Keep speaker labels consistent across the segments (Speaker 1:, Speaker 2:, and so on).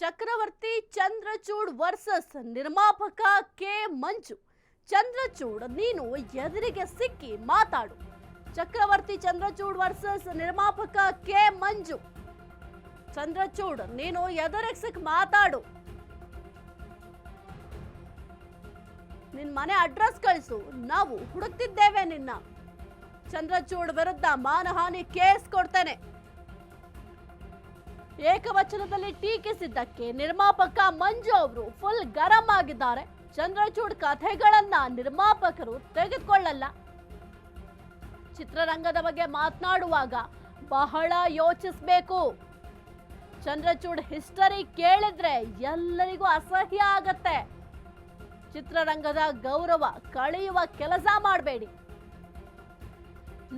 Speaker 1: ಚಕ್ರವರ್ತಿ Chandrachud versus ನಿರ್ಮಾಪಕ K ಮಂಜು. ಚಂದ್ರಚೂಡ್ ನೀನು ಎದುರಿಗೆ ಸಿಕ್ಕಿ ಮಾತಾಡು. ಚಕ್ರವರ್ತಿ ಚಂದ್ರಚೂಡ್ ವರ್ಸಸ್ ನಿರ್ಮಾಪಕ ಕೆ ಮಂಜು. ಚಂದ್ರಚೂಡ್ ನೀನು ಎದುರಿಗೆ ಸಿಕ್ಕಿ ಮಾತಾಡು. ನಿನ್ ಮನೆ ಅಡ್ರೆಸ್ ಕಳಿಸು, ನಾವು ಹುಡುಕ್ತಿದ್ದೇವೆ ನಿನ್ನ. ಚಂದ್ರಚೂಡ್ ವಿರುದ್ಧ ಮಾನಹಾನಿ ಕೇಸ್ ಕೊಡ್ತೇನೆ. ಏಕವಚನದಲ್ಲಿ ಟೀಕಿಸಿದ್ದಕ್ಕೆ ನಿರ್ಮಾಪಕ ಮಂಜು ಅವರು ಫುಲ್ ಗರಂ ಆಗಿದ್ದಾರೆ. ಚಂದ್ರಚೂಡ್ ಕಥೆಗಳನ್ನ ನಿರ್ಮಾಪಕರು ತೆಗೆದುಕೊಳ್ಳಲ್ಲ. ಚಿತ್ರರಂಗದ ಬಗ್ಗೆ ಮಾತನಾಡುವಾಗ ಬಹಳ ಯೋಚಿಸಬೇಕು. ಚಂದ್ರಚೂಡ್ ಹಿಸ್ಟರಿ ಕೇಳಿದ್ರೆ ಎಲ್ಲರಿಗೂ ಅಸಹ್ಯ ಆಗತ್ತೆ. ಚಿತ್ರರಂಗದ ಗೌರವ ಕಳೆಯುವ ಕೆಲಸ ಮಾಡಬೇಡಿ.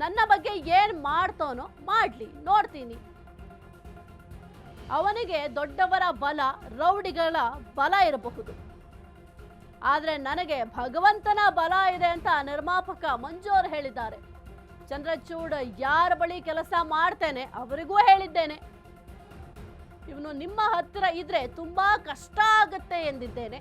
Speaker 1: ನನ್ನ ಬಗ್ಗೆ ಏನ್ ಮಾಡ್ತಾನೋ ಮಾಡ್ಲಿ, ನೋಡ್ತೀನಿ. ಅವನಿಗೆ ದೊಡ್ಡವರ ಬಲ, ರೌಡಿಗಳ ಬಲ ಇರಬಹುದು, ಆದ್ರೆ ನನಗೆ ಭಗವಂತನ ಬಲ ಇದೆ ಅಂತ ನಿರ್ಮಾಪಕ ಮಂಜು ಅವರು ಹೇಳಿದ್ದಾರೆ. ಚಂದ್ರಚೂಡ್ ಯಾರ ಬಳಿ ಕೆಲಸ ಮಾಡ್ತೇನೆ ಅವರಿಗೂ ಹೇಳಿದ್ದೇನೆ. ಇವನು ನಿಮ್ಮ ಹತ್ತಿರ ಇದ್ರೆ ತುಂಬಾ ಕಷ್ಟ ಆಗುತ್ತೆ ಎಂದಿದ್ದೇನೆ.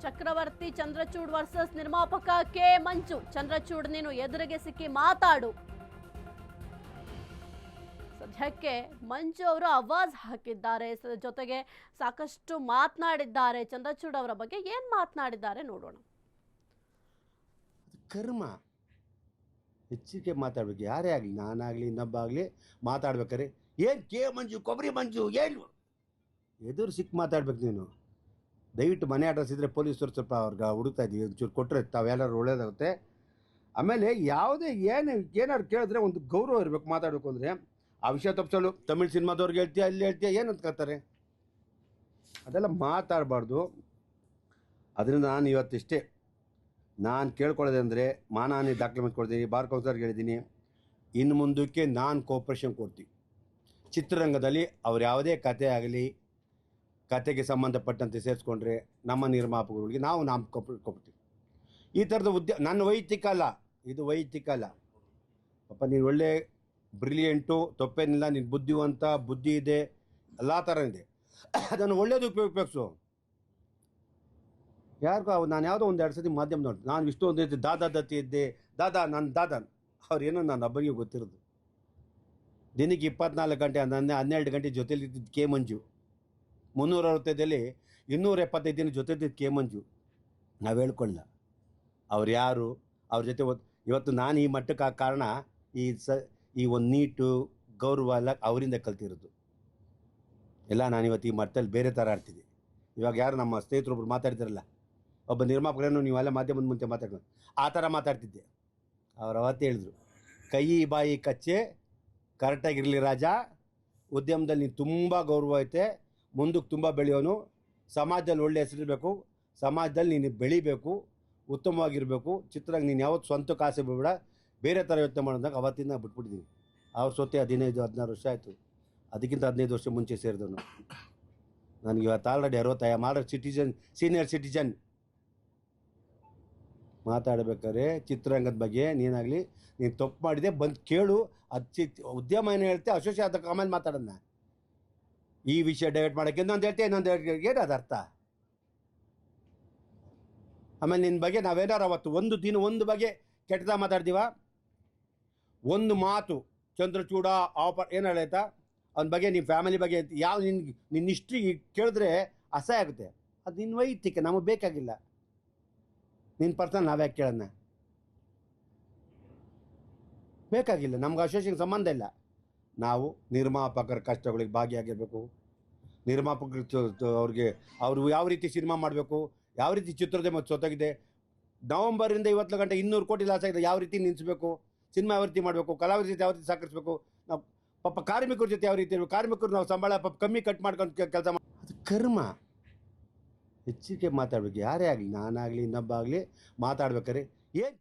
Speaker 1: ಚಕ್ರವರ್ತಿ ಚಂದ್ರಚೂಡ್ ವರ್ಸಸ್ ನಿರ್ಮಾಪಕ ಕೆ ಮಂಜು. ಚಂದ್ರಚೂಡ್ ನೀನು ಎದುರಿಗೆ ಸಿಕ್ಕಿ ಮಾತಾಡು. ಸದ್ಯಕ್ಕೆ ಮಂಜು ಅವರು ಆವಾಜ್ ಹಾಕಿದ್ದಾರೆ, ಜೊತೆಗೆ ಸಾಕಷ್ಟು ಮಾತನಾಡಿದ್ದಾರೆ. ಚಂದ್ರಚೂಡ್ ಅವರ ಬಗ್ಗೆ ಏನ್ ಮಾತನಾಡಿದ್ದಾರೆ ನೋಡೋಣ.
Speaker 2: ಕರ್ಮ ಹೆಚ್ಚಿಗೆ ಮಾತಾಡ್ಬೇಕು. ಯಾರೇ ಆಗಲಿ, ನಾನಾಗಲಿ ಇನ್ನೊಬ್ಬ ಆಗಲಿ ಮಾತಾಡ್ಬೇಕಾರೆ ಏನು ಕೆ ಮಂಜು, ಕೊಬ್ಬರಿ ಮಂಜು, ಏನು ಎದುರು ಸಿಕ್ಕಿ ಮಾತಾಡ್ಬೇಕು ನೀನು. ದಯವಿಟ್ಟು ಮನೆ ಅಡ್ರೆಸ್ ಇದ್ದರೆ ಪೊಲೀಸರು ಸ್ವಲ್ಪ ಅವ್ರಿಗೆ ಹುಡುಕ್ತಾ ಇದ್ದೀವಿ, ಒಂಚೂರು ಕೊಟ್ಟರೆ ತಾವೆಲ್ಲರೂ ಒಳ್ಳೇದಾಗುತ್ತೆ. ಆಮೇಲೆ ಯಾವುದೇ ಏನಾದ್ರು ಕೇಳಿದ್ರೆ ಒಂದು ಗೌರವ ಇರಬೇಕು. ಮಾತಾಡಬೇಕು ಅಂದರೆ ಆ ವಿಷಯ ತಪ್ಪಿಸಲು ತಮಿಳ್ ಸಿನಿಮಾದವ್ರಿಗೆ ಹೇಳ್ತೀಯ, ಅಲ್ಲಿ ಹೇಳ್ತೀಯ, ಏನು ಅಂದ್ಕೊಳ್ತಾರೆ, ಅದೆಲ್ಲ ಮಾತಾಡಬಾರ್ದು. ಅದರಿಂದ ನಾನು ಇವತ್ತಿಷ್ಟೇ ನಾನು ಕೇಳ್ಕೊಳ್ಳೋದೆ ಅಂದರೆ ಮಾನಹಾನಿ ದಾಖಲೆ ಮಾಡ್ಕೊಳ್ತೀನಿ. ಬಾರ್ ಕೌನ್ಸಿಲರ್ಗೆ ಹೇಳಿದ್ದೀನಿ, ಇನ್ನು ಮುಂದಕ್ಕೆ ನಾನು ಕೋಪ್ರೇಷನ್ ಕೊಡ್ತೀವಿ. ಚಿತ್ರರಂಗದಲ್ಲಿ ಅವ್ರು ಯಾವುದೇ ಕತೆ ಆಗಲಿ, ಕತೆಗೆ ಸಂಬಂಧಪಟ್ಟಂತೆ ಸೇರಿಸ್ಕೊಂಡ್ರೆ ನಮ್ಮ ನಿರ್ಮಾಪಕರುಗಳಿಗೆ ನಾವು ಕೊಡ್ತೀವಿ. ಈ ಥರದ ನನ್ನ ವೈಯಕ್ತಿಕ ಅಲ್ಲ, ಇದು ವೈಯಕ್ತಿಕ ಅಲ್ಲ. ಪಾಪ ನೀನು ಒಳ್ಳೆ ಬ್ರಿಲಿಯಂಟು, ತಪ್ಪೇನಿಲ್ಲ, ನಿನ್ನ ಬುದ್ಧಿವಂತ, ಬುದ್ಧಿ ಇದೆ, ಎಲ್ಲ ಥರ ಇದೆ. ಅದನ್ನು ಒಳ್ಳೇದು ಉಪಯೋಗಿಸು. ಯಾರಿಗೂ ನಾನು ಯಾವುದೋ ಒಂದು ಎರಡು ಸತಿ ಮಾಧ್ಯಮ ನೋಡಿ, ನಾನು ಇಷ್ಟೊಂದು ಇದ್ದೆ, ದತ್ತಿ ಇದ್ದೆ, ನನ್ನ ದಾದಾ ಅವ್ರೇನೋ ನಾನು ಹಬ್ಬನಿಗೆ ಗೊತ್ತಿರೋದು. ದಿನಕ್ಕೆ 24 ಗಂಟೆ 12 ಗಂಟೆ ಜೊತೆಲಿದ್ದಿದ್ದು ಕೆ ಮಂಜು. 365ದಲ್ಲಿ 275 ದಿನ ಜೊತೆಲಿದ್ದಿದ್ದು ಕೆ ಮಂಜು. ನಾವು ಹೇಳ್ಕೊಳ್ಳ ಅವ್ರು ಯಾರು, ಅವ್ರ ಜೊತೆ ಇವತ್ತು ನಾನು ಈ ಮಟ್ಟಕ್ಕೆ ಕಾರಣ ಈ ಒಂದು ನೀಟು ಗೌರವ ಎಲ್ಲ ಅವರಿಂದ ಕಲ್ತಿರೋದು. ಎಲ್ಲ ನಾನು ಇವತ್ತು ಈ ಮಟ್ಟದಲ್ಲಿ ಬೇರೆ ಥರ ಆಡ್ತಿದ್ದೆ. ಇವಾಗ ಯಾರು ನಮ್ಮ ಸ್ನೇಹಿತರೊಬ್ರು ಮಾತಾಡ್ತಿರಲ್ಲ, ಒಬ್ಬ ನಿರ್ಮಾಪಕರನ್ನು ನೀವೆಲ್ಲ ಮಾಧ್ಯಮದ ಮುಂಚೆ ಮಾತಾಡ್ಕೊಂಡು ಆ ಥರ ಮಾತಾಡ್ತಿದ್ದೆ. ಅವ್ರು ಅವತ್ತು ಹೇಳಿದ್ರು, ಕೈ ಬಾಯಿ ಕಚ್ಚೆ ಕರೆಕ್ಟಾಗಿರಲಿ ರಾಜ, ಉದ್ಯಮದಲ್ಲಿ ನೀನು ತುಂಬ ಗೌರವ ಐತೆ, ಮುಂದಕ್ಕೆ ತುಂಬ ಬೆಳೆಯೋನು, ಸಮಾಜದಲ್ಲಿ ಒಳ್ಳೆ ಹೆಸರಿರಬೇಕು, ಸಮಾಜದಲ್ಲಿ ನೀನು ಬೆಳಿಬೇಕು, ಉತ್ತಮವಾಗಿರಬೇಕು, ಚಿತ್ರರಂಗ ನೀನು ಯಾವತ್ತು ಸ್ವಂತಕ್ಕೆ ಆಸೆ ಬಿಡಬೇಡ, ಬೇರೆ ಥರ ಯೋಚನೆ ಮಾಡೋದಾಗ ಅವತ್ತಿಂದ ಬಿಟ್ಬಿಟ್ಟಿದ್ದೀನಿ. ಅವ್ರ ಸೊತ್ತೆ 15-16 ವರ್ಷ ಆಯಿತು. ಅದಕ್ಕಿಂತ 15 ವರ್ಷ ಮುಂಚೆ ಸೇರಿದವನು. ನನಗೆ ಇವತ್ತು ಆಲ್ರೆಡಿ 60 ಸೀನಿಯರ್ ಸಿಟಿಜನ್. ಮಾತಾಡಬೇಕಾದ್ರೆ ಚಿತ್ರರಂಗದ ಬಗ್ಗೆ ನೀನಾಗಲಿ, ನೀನು ತಪ್ಪು ಮಾಡಿದೆ ಬಂದು ಕೇಳು. ಅದು ಉದ್ಯಮ ಏನು ಹೇಳ್ತೆ, ಅಸೋಸಿಯೇಟ್ ಅದಕ್ಕೆ ಆಮೇಲೆ ಮಾತಾಡೋಣ. ಈ ವಿಷಯ ಡೈವರ್ಟ್ ಮಾಡೋಕ್ಕೆ ಇನ್ನೊಂದು ಹೇಳ್ತೆ, ಇನ್ನೊಂದು ಏನು ಅದು ಅರ್ಥ? ಆಮೇಲೆ ನಿನ್ನ ಬಗ್ಗೆ ನಾವೇನಾರು ಅವತ್ತು ಒಂದು ಬಗ್ಗೆ ಕೆಟ್ಟದಾಗ ಮಾತಾಡ್ತೀವ, ಒಂದು ಮಾತು ಚಂದ್ರಚೂಡ ಏನು ಹೇಳಾಯ್ತಾ ಅವನ ಬಗ್ಗೆ, ನಿಮ್ಮ ಫ್ಯಾಮಿಲಿ ಬಗ್ಗೆ ಯಾವ ನಿನ್ನ ಹಿಸ್ಟ್ರಿ ಕೇಳಿದ್ರೆ ಅಸಹ್ಯ ಆಗುತ್ತೆ. ಅದು ನಿನ್ನ ವೈಯಕ್ತಿಕ, ನಮಗೆ ಬೇಕಾಗಿಲ್ಲ. ನಿನ್ನ ಪರ್ಸನಲ್ ನಾವ್ಯಾಕೆ ಕೇಳೋಣ? ಬೇಕಾಗಿಲ್ಲ, ನಮ್ಗೆ ಅಸೋಸಿಯೇಷನ್ ಸಂಬಂಧ ಇಲ್ಲ. ನಾವು ನಿರ್ಮಾಪಕರ ಕಷ್ಟಗಳಿಗೆ ಭಾಗಿಯಾಗಿರಬೇಕು. ನಿರ್ಮಾಪಕರು ಅವರು ಯಾವ ರೀತಿ ಸಿನಿಮಾ ಮಾಡಬೇಕು, ಯಾವ ರೀತಿ ಚಿತ್ರೋದ್ಯಮ ಸೊತ್ತಾಗಿದೆ, ನವಂಬರಿಂದ ಇವತ್ತು ಗಂಟೆ 200 ಕೋಟಿ ಲಾಸ್ ಆಗಿದೆ, ಯಾವ ರೀತಿ ನಿಲ್ಲಿಸಬೇಕು, ಸಿನಿಮಾ ಯಾವ ರೀತಿ ಮಾಡಬೇಕು, ಕಲಾವಿದರ ಜೊತೆ ಯಾವ ರೀತಿ ಸಹಕರಿಸಬೇಕು, ನಾವು ಪಾಪ ಕಾರ್ಮಿಕರ ಜೊತೆ ಯಾವ ರೀತಿ ಇರಬೇಕು, ಕಾರ್ಮಿಕರು ನಾವು ಸಂಬಳ ಪಾಪ ಕಮ್ಮಿ ಕಟ್ ಮಾಡ್ಕೊಂಡು ಕೆಲಸ ಮಾಡಿ. ಅದು ಕರ್ಮ. ಹೆಚ್ಚಿಗೆ ಮಾತಾಡ್ಬೇಕು. ಯಾರೇ ಆಗಲಿ, ನಾನಾಗಲಿ ಇನ್ನೊಬ್ಬ ಆಗಲಿ ಮಾತಾಡ್ಬೇಕಾರೆ ಏನು